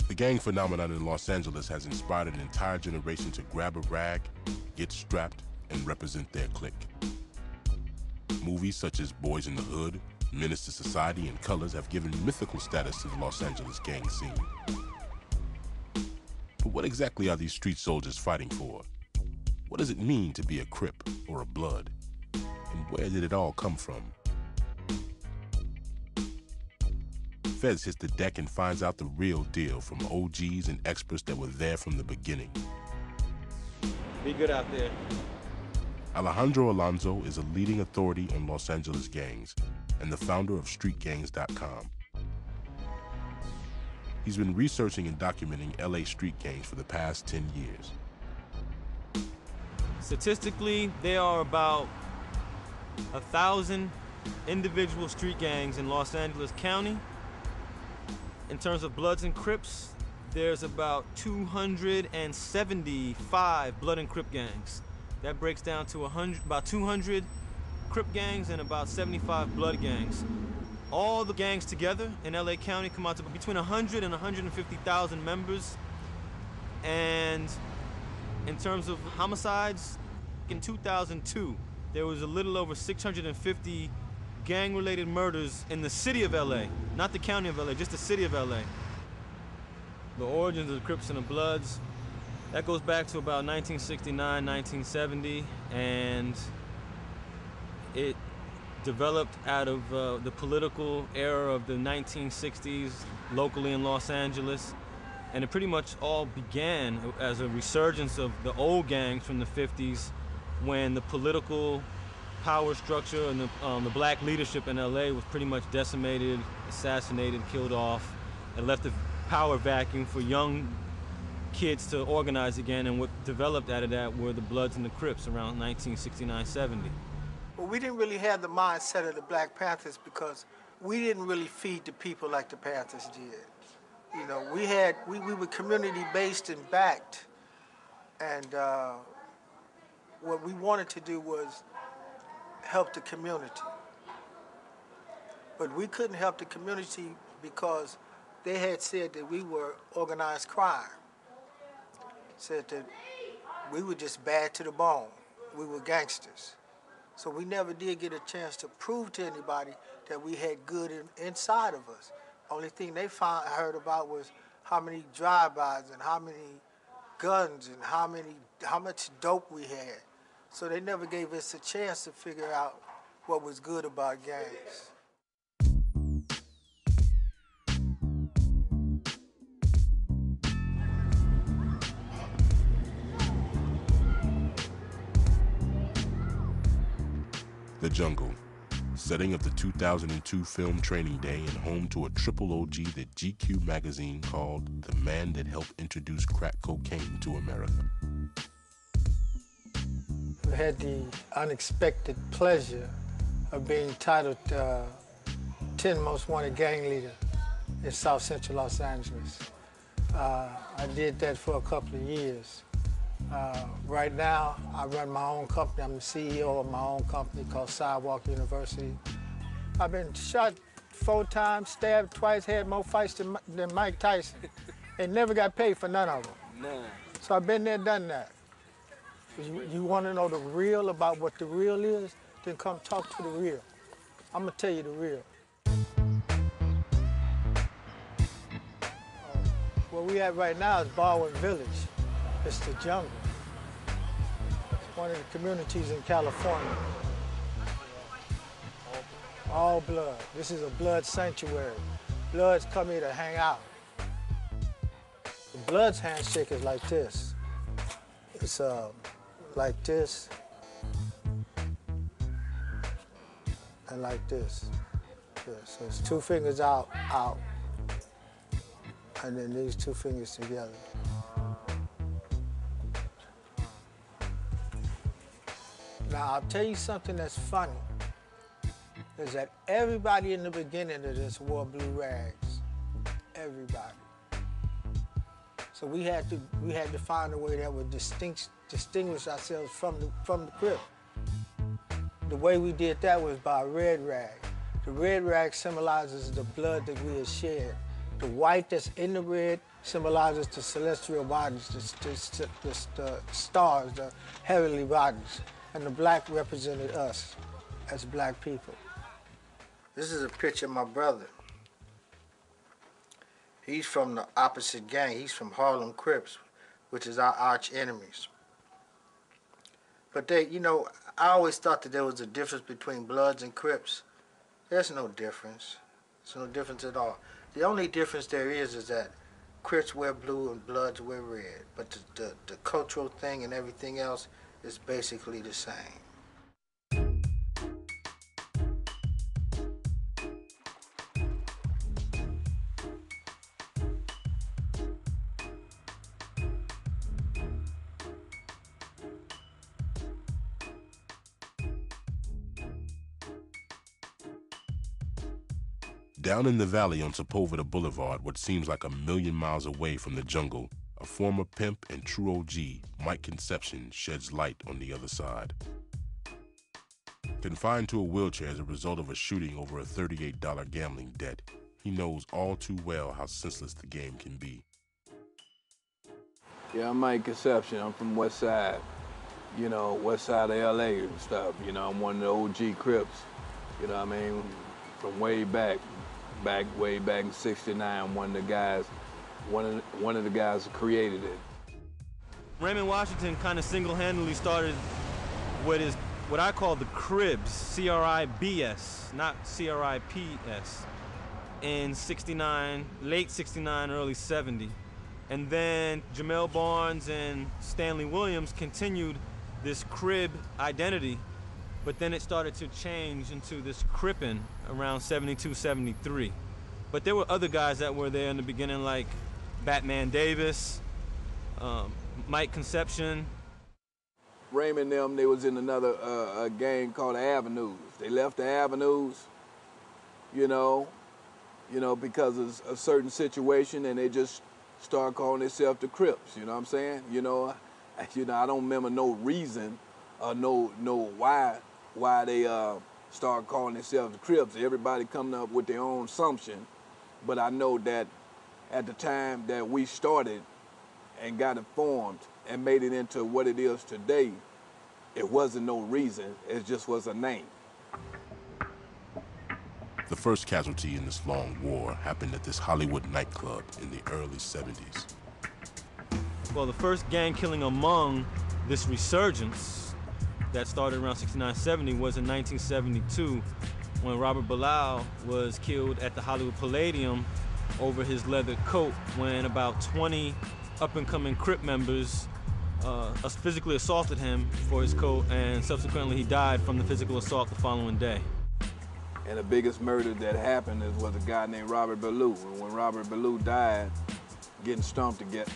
The gang phenomenon in Los Angeles has inspired an entire generation to grab a rag, get strapped, and represent their clique. Movies such as Boys in the Hood, Menace to Society, and Colors have given mythical status to the Los Angeles gang scene. But what exactly are these street soldiers fighting for? What does it mean to be a Crip or a Blood? And where did it all come from? Fez hits the deck and finds out the real deal from OGs and experts that were there from the beginning. Be good out there. Alejandro Alonso is a leading authority on Los Angeles gangs and the founder of StreetGangs.com. He's been researching and documenting LA street gangs for the past 10 years. Statistically, there are about 1,000 individual street gangs in Los Angeles County. In terms of Bloods and Crips, there's about 275 Blood and Crip gangs. That breaks down to about 200 Crip gangs and about 75 Blood gangs. All the gangs together in LA County come out to between 100 and 150,000 members. And in terms of homicides, in 2002, there was a little over 650 gang-related murders in the city of LA, not the county of LA, just the city of LA. The origins of the Crips and the Bloods, that goes back to about 1969, 1970, and it developed out of the political era of the 1960s locally in Los Angeles. And it pretty much all began as a resurgence of the old gangs from the 50s when the political power structure and the black leadership in LA was pretty much decimated, assassinated, killed off, and left a power vacuum for young kids to organize again. And what developed out of that were the Bloods and the Crips around 1969-70. Well, we didn't really have the mindset of the Black Panthers because we didn't really feed the people like the Panthers did. You know, we were community-based and backed, and what we wanted to do was help the community. But we couldn't help the community because they had said that we were organized crime. Said that we were just bad to the bone. We were gangsters. So we never did get a chance to prove to anybody that we had good inside of us. Only thing they heard about was how many drive-bys and how many guns and how much dope we had. So they never gave us a chance to figure out what was good about gangs. The Jungle, setting of the 2002 film Training Day and home to a triple OG that GQ magazine called the man that helped introduce crack cocaine to America. I had the unexpected pleasure of being titled 10 Most Wanted Gang Leader in South Central Los Angeles. I did that for a couple of years. Right now, I run my own company. I'm the CEO of my own company called Sidewalk University. I've been shot 4 times, stabbed twice, had more fights than Mike Tyson, and never got paid for none of them. None. So I've been there, done that. You want to know the real about what the real is? Then come talk to the real. I'm going to tell you the real. Where we at right now is Baldwin Village. It's the jungle. It's one of the communities in California. All blood. This is a blood sanctuary. Bloods come here to hang out. The Bloods handshake is like this. It's like this, and like this. Yeah, so it's 2 fingers out, and then these 2 fingers together. Now, I'll tell you something that's funny, is that everybody in the beginning of this wore blue rags. Everybody. So we had to find a way that would distinguish ourselves from the Crip. The way we did that was by a red rag. The red rag symbolizes the blood that we have shed. The white that's in the red symbolizes the celestial bodies, the stars, the heavenly bodies. And the black represented us as black people. This is a picture of my brother. He's from the opposite gang. He's from Harlem Crips, which is our arch enemies. But they, you know, I always thought that there was a difference between Bloods and Crips. There's no difference. There's no difference at all. The only difference there is that Crips wear blue and Bloods wear red. But the cultural thing and everything else is basically the same. Down in the valley on Sepulveda Boulevard, what seems like a million miles away from the jungle, a former pimp and true OG, Mike Conception, sheds light on the other side. Confined to a wheelchair as a result of a shooting over a $38 gambling debt, he knows all too well how senseless the game can be. Yeah, I'm Mike Conception. I'm from West Side, you know, West Side of LA and stuff. You know, I'm one of the OG Crips, you know what I mean, from way back in '69, one of the guys who created it. Raymond Washington kind of single-handedly started what I call the Cribs, C-R-I-B-S, not C-R-I-P-S, in '69, late '69, early '70. And then Jamel Barnes and Stanley Williams continued this Crib identity, but then it started to change into this Crippin' around '72, '73. But there were other guys that were there in the beginning, like Batman Davis, Mike Conception. Raymond and them, they was in another a gang called the Avenues. They left the Avenues, you know, because of a certain situation, and they just started calling themselves the Crips. You know what I'm saying? You know, I don't remember no reason or no why they started calling themselves the Crips. Everybody coming up with their own assumption, but I know that at the time that we started and got it formed and made it into what it is today, it wasn't no reason, it just was a name. The first casualty in this long war happened at this Hollywood nightclub in the early '70s. Well, the first gang killing among this resurgence that started around '69, '70 was in 1972 when Robert Bilal was killed at the Hollywood Palladium over his leather coat when about 20 up-and-coming Crip members physically assaulted him for his coat, and subsequently he died from the physical assault the following day. And the biggest murder that happened was a guy named Robert Ballou. And when Robert Ballou died, getting stumped to get